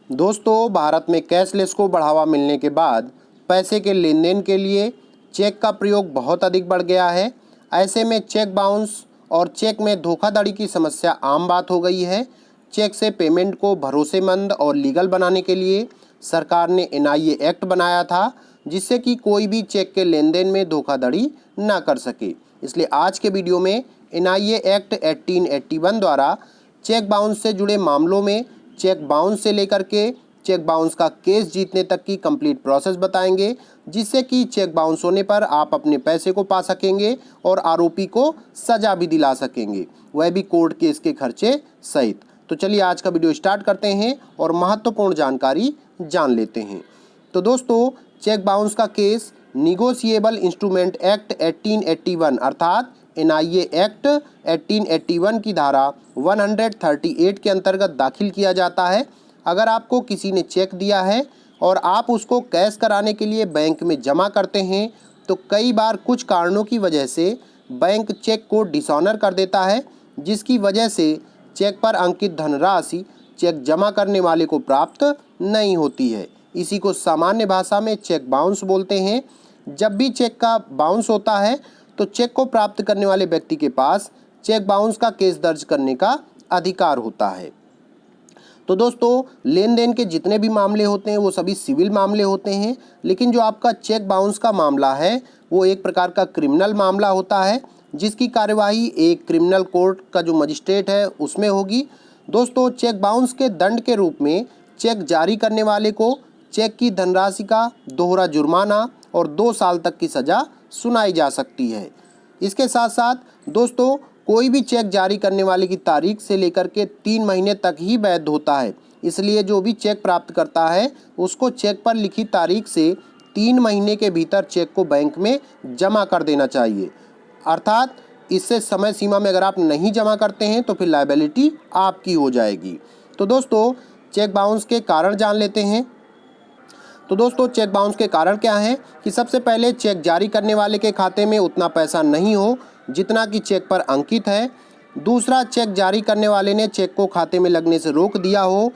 दोस्तों, भारत में कैशलेस को बढ़ावा मिलने के बाद पैसे के लेन देन के लिए चेक का प्रयोग बहुत अधिक बढ़ गया है। ऐसे में चेक बाउंस और चेक में धोखाधड़ी की समस्या आम बात हो गई है। चेक से पेमेंट को भरोसेमंद और लीगल बनाने के लिए सरकार ने एनआईए एक्ट बनाया था, जिससे कि कोई भी चेक के लेन देन में धोखाधड़ी ना कर सके। इसलिए आज के वीडियो में एनआईए एक्ट 1881 द्वारा चेक बाउंस से जुड़े मामलों में चेक बाउंस से लेकर के चेक बाउंस का केस जीतने तक की कंप्लीट प्रोसेस बताएंगे, जिससे कि चेक बाउंस होने पर आप अपने पैसे को पा सकेंगे और आरोपी को सजा भी दिला सकेंगे, वह भी कोर्ट केस के खर्चे सहित। तो चलिए आज का वीडियो स्टार्ट करते हैं और महत्वपूर्ण जानकारी जान लेते हैं। तो दोस्तों, चेक बाउंस का केस निगोशिएबल इंस्ट्रूमेंट एक्ट 1881 अर्थात एनआईए एक्ट 1881 की धारा 138 के अंतर्गत दाखिल किया जाता है। अगर आपको किसी ने चेक दिया है और आप उसको कैश कराने के लिए बैंक में जमा करते हैं, तो कई बार कुछ कारणों की वजह से बैंक चेक को डिसऑनर कर देता है, जिसकी वजह से चेक पर अंकित धनराशि चेक जमा करने वाले को प्राप्त नहीं होती है। इसी को सामान्य भाषा में चेक बाउंस बोलते हैं। जब भी चेक का बाउंस होता है तो चेक को प्राप्त करने वाले व्यक्ति के पास चेक बाउंस का केस दर्ज करने का अधिकार होता है। तो दोस्तों, लेन देन के जितने भी मामले होते हैं वो सभी सिविल मामले होते हैं, लेकिन जो आपका चेक बाउंस का मामला है वो एक प्रकार का क्रिमिनल मामला होता है, जिसकी कार्यवाही एक क्रिमिनल कोर्ट का जो मजिस्ट्रेट है उसमें होगी। दोस्तों, चेक बाउंस के दंड के रूप में चेक जारी करने वाले को चेक की धनराशि का दोहरा जुर्माना और 2 साल तक की सज़ा सुनाई जा सकती है। इसके साथ साथ दोस्तों, कोई भी चेक जारी करने वाले की तारीख से लेकर के 3 महीने तक ही वैध होता है। इसलिए जो भी चेक प्राप्त करता है उसको चेक पर लिखी तारीख से 3 महीने के भीतर चेक को बैंक में जमा कर देना चाहिए। अर्थात इससे समय सीमा में अगर आप नहीं जमा करते हैं तो फिर लायबिलिटी आपकी हो जाएगी। तो दोस्तों, चेक बाउंस के कारण जान लेते हैं। तो दोस्तों, चेक बाउंस के कारण क्या हैं कि सबसे पहले चेक जारी करने वाले के खाते में उतना पैसा नहीं हो जितना कि चेक पर अंकित है। दूसरा, चेक जारी करने वाले ने चेक को खाते में लगने से रोक दिया हो।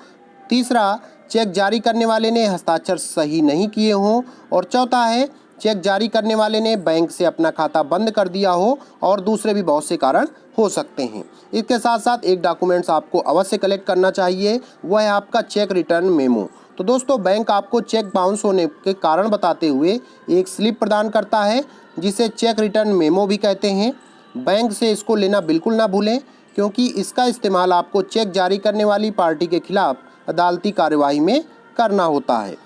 तीसरा, चेक जारी करने वाले ने हस्ताक्षर सही नहीं किए हों। और चौथा है, चेक जारी करने वाले ने बैंक से अपना खाता बंद कर दिया हो। और दूसरे भी बहुत से कारण हो सकते हैं। इसके साथ साथ एक डॉक्यूमेंट्स आपको अवश्य कलेक्ट करना चाहिए, वह है आपका चेक रिटर्न मेमो। तो दोस्तों, बैंक आपको चेक बाउंस होने के कारण बताते हुए एक स्लिप प्रदान करता है, जिसे चेक रिटर्न मेमो भी कहते हैं। बैंक से इसको लेना बिल्कुल ना भूलें, क्योंकि इसका इस्तेमाल आपको चेक जारी करने वाली पार्टी के खिलाफ अदालती कार्यवाही में करना होता है।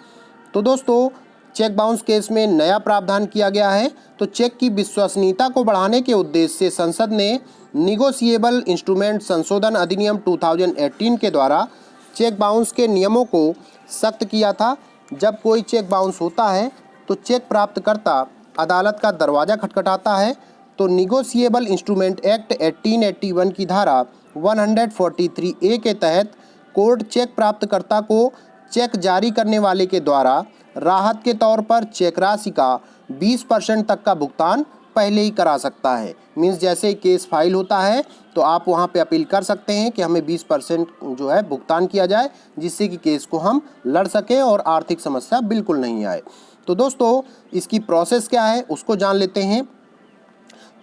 तो दोस्तों, चेक बाउंस केस में नया प्रावधान किया गया है। तो चेक की विश्वसनीयता को बढ़ाने के उद्देश्य से संसद ने निगोशिएबल इंस्ट्रूमेंट संशोधन अधिनियम 2018 के द्वारा चेक बाउंस के नियमों को सख्त किया था। जब कोई चेक बाउंस होता है तो चेक प्राप्तकर्ता अदालत का दरवाज़ा खटखटाता है। तो निगोशिएबल इंस्ट्रूमेंट एक्ट 1881 की धारा 143A के तहत कोर्ट चेक प्राप्तकर्ता को चेक जारी करने वाले के द्वारा राहत के तौर पर चेक राशि का 20% तक का भुगतान पहले ही करा सकता है। मीन्स जैसे ही केस फाइल होता है तो आप वहां पे अपील कर सकते हैं कि हमें 20% जो है भुगतान किया जाए, जिससे कि केस को हम लड़ सकें और आर्थिक समस्या बिल्कुल नहीं आए। तो दोस्तों, इसकी प्रोसेस क्या है उसको जान लेते हैं।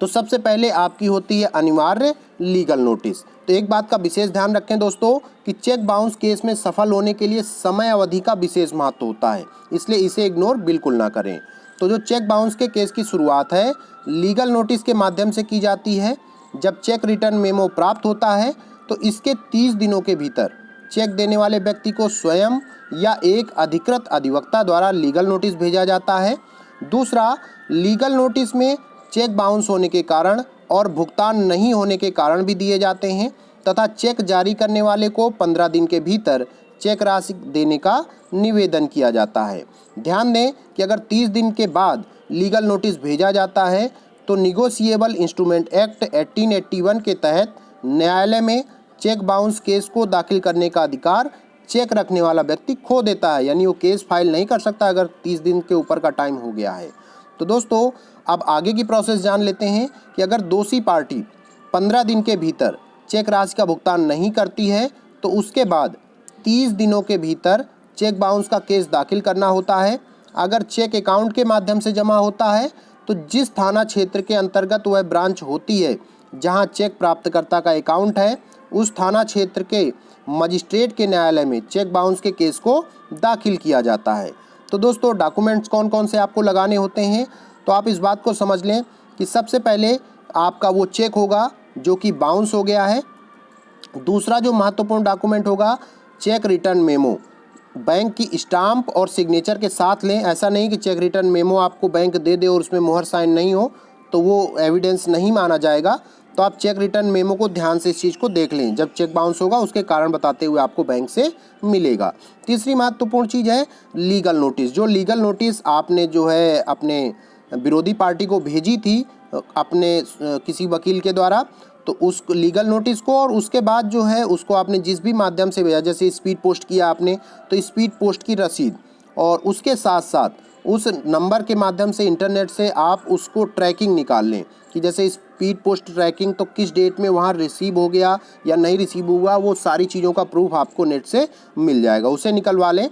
तो सबसे पहले आपकी होती है अनिवार्य लीगल नोटिस। तो एक बात का विशेष ध्यान रखें दोस्तों कि चेक बाउंस केस में सफल होने के लिए समय अवधि का विशेष महत्व होता है, इसलिए इसे इग्नोर बिल्कुल ना करें। तो जो चेक बाउंस के केस की शुरुआत है लीगल नोटिस के माध्यम से की जाती है। जब चेक रिटर्न मेमो प्राप्त होता है तो इसके 30 दिनों के भीतर चेक देने वाले व्यक्ति को स्वयं या एक अधिकृत अधिवक्ता द्वारा लीगल नोटिस भेजा जाता है। दूसरा, लीगल नोटिस में चेक बाउंस होने के कारण और भुगतान नहीं होने के कारण भी दिए जाते हैं तथा चेक जारी करने वाले को 15 दिन के भीतर चेक राशि देने का निवेदन किया जाता है। ध्यान दें कि अगर 30 दिन के बाद लीगल नोटिस भेजा जाता है तो निगोशिएबल इंस्ट्रूमेंट एक्ट 1881 के तहत न्यायालय में चेक बाउंस केस को दाखिल करने का अधिकार चेक रखने वाला व्यक्ति खो देता है, यानी वो केस फाइल नहीं कर सकता अगर 30 दिन के ऊपर का टाइम हो गया है। तो दोस्तों, अब आगे की प्रोसेस जान लेते हैं कि अगर दोषी पार्टी 15 दिन के भीतर चेक राशि का भुगतान नहीं करती है तो उसके बाद 30 दिनों के भीतर चेक बाउंस का केस दाखिल करना होता है। अगर चेक अकाउंट के माध्यम से जमा होता है तो जिस थाना क्षेत्र के अंतर्गत वह ब्रांच होती है जहां चेक प्राप्तकर्ता का अकाउंट है, उस थाना क्षेत्र के मजिस्ट्रेट के न्यायालय में चेक बाउंस के केस को दाखिल किया जाता है। तो दोस्तों डॉक्यूमेंट्स कौन कौन से आपको लगाने होते हैं, तो आप इस बात को समझ लें कि सबसे पहले आपका वो चेक होगा जो कि बाउंस हो गया है। दूसरा जो महत्वपूर्ण डॉक्यूमेंट होगा, चेक रिटर्न मेमो, बैंक की स्टाम्प और सिग्नेचर के साथ लें। ऐसा नहीं कि चेक रिटर्न मेमो आपको बैंक दे दे और उसमें मोहर साइन नहीं हो तो वो एविडेंस नहीं माना जाएगा। तो आप चेक रिटर्न मेमो को ध्यान से इस चीज़ को देख लें, जब चेक बाउंस होगा उसके कारण बताते हुए आपको बैंक से मिलेगा। तीसरी महत्वपूर्ण चीज़ है लीगल नोटिस। जो लीगल नोटिस आपने जो है अपने विरोधी पार्टी को भेजी थी अपने किसी वकील के द्वारा, तो उस लीगल नोटिस को और उसके बाद जो है उसको आपने जिस भी माध्यम से भेजा, जैसे स्पीड पोस्ट किया आपने तो स्पीड पोस्ट की रसीद, और उसके साथ साथ उस नंबर के माध्यम से इंटरनेट से आप उसको ट्रैकिंग निकाल लें कि जैसे स्पीड पोस्ट ट्रैकिंग तो किस डेट में वहाँ रिसीव हो गया या नहीं रिसीव हुआ, वो सारी चीज़ों का प्रूफ आपको नेट से मिल जाएगा, उसे निकलवा लें।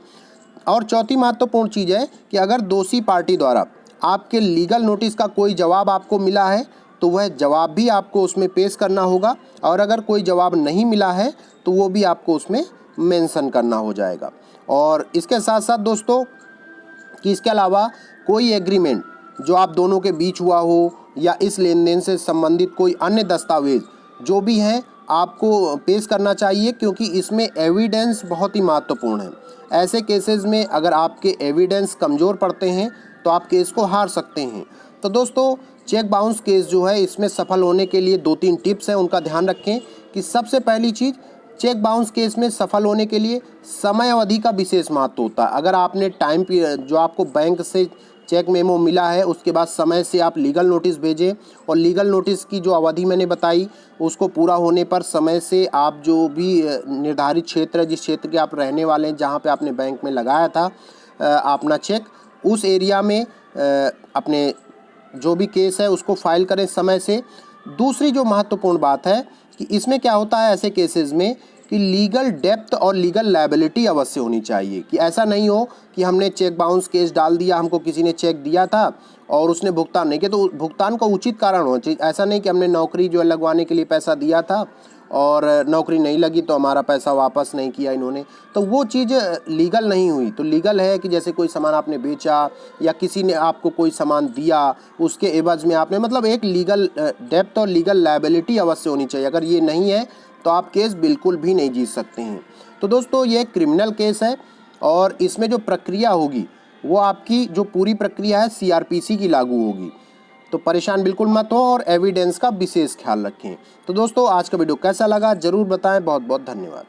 और चौथी महत्वपूर्ण चीज़ है कि अगर दोषी पार्टी द्वारा आपके लीगल नोटिस का कोई जवाब आपको मिला है तो वह जवाब भी आपको उसमें पेश करना होगा, और अगर कोई जवाब नहीं मिला है तो वो भी आपको उसमें मेंशन करना हो जाएगा। और इसके साथ साथ दोस्तों कि इसके अलावा कोई एग्रीमेंट जो आप दोनों के बीच हुआ हो या इस लेन देन से संबंधित कोई अन्य दस्तावेज जो भी हैं आपको पेश करना चाहिए, क्योंकि इसमें एविडेंस बहुत ही महत्वपूर्ण है। ऐसे केसेस में अगर आपके एविडेंस कमज़ोर पड़ते हैं तो आप केस को हार सकते हैं। तो दोस्तों चेक बाउंस केस जो है इसमें सफल होने के लिए 2-3 टिप्स हैं, उनका ध्यान रखें कि सबसे पहली चीज़, चेक बाउंस केस में सफल होने के लिए समय अवधि का विशेष महत्व होता है। अगर आपने टाइम जो आपको बैंक से चेक मेमो मिला है उसके बाद समय से आप लीगल नोटिस भेजें, और लीगल नोटिस की जो अवधि मैंने बताई उसको पूरा होने पर समय से आप जो भी निर्धारित क्षेत्र, जिस क्षेत्र के आप रहने वाले हैं जहाँ पे आपने बैंक में लगाया था अपना चेक, उस एरिया में अपने जो भी केस है उसको फाइल करें समय से। दूसरी जो महत्वपूर्ण बात है कि इसमें क्या होता है ऐसे केसेस में कि लीगल डेप्थ और लीगल लायबिलिटी अवश्य होनी चाहिए, कि ऐसा नहीं हो कि हमने चेक बाउंस केस डाल दिया, हमको किसी ने चेक दिया था और उसने भुगतान नहीं किया, तो भुगतान का उचित कारण होना चाहिए। ऐसा नहीं कि हमने नौकरी जो है लगवाने के लिए पैसा दिया था और नौकरी नहीं लगी तो हमारा पैसा वापस नहीं किया इन्होंने, तो वो चीज़ लीगल नहीं हुई। तो लीगल है कि जैसे कोई सामान आपने बेचा या किसी ने आपको कोई सामान दिया उसके एवज में आपने, मतलब एक लीगल डेप्थ और लीगल लायबिलिटी अवश्य होनी चाहिए। अगर ये नहीं है तो आप केस बिल्कुल भी नहीं जीत सकते हैं। तो दोस्तों ये क्रिमिनल केस है और इसमें जो प्रक्रिया होगी वो आपकी जो पूरी प्रक्रिया है CRPC की लागू होगी। तो परेशान बिल्कुल मत हो और एविडेंस का विशेष ख्याल रखें। तो दोस्तों आज का वीडियो कैसा लगा ज़रूर बताएं। बहुत बहुत धन्यवाद।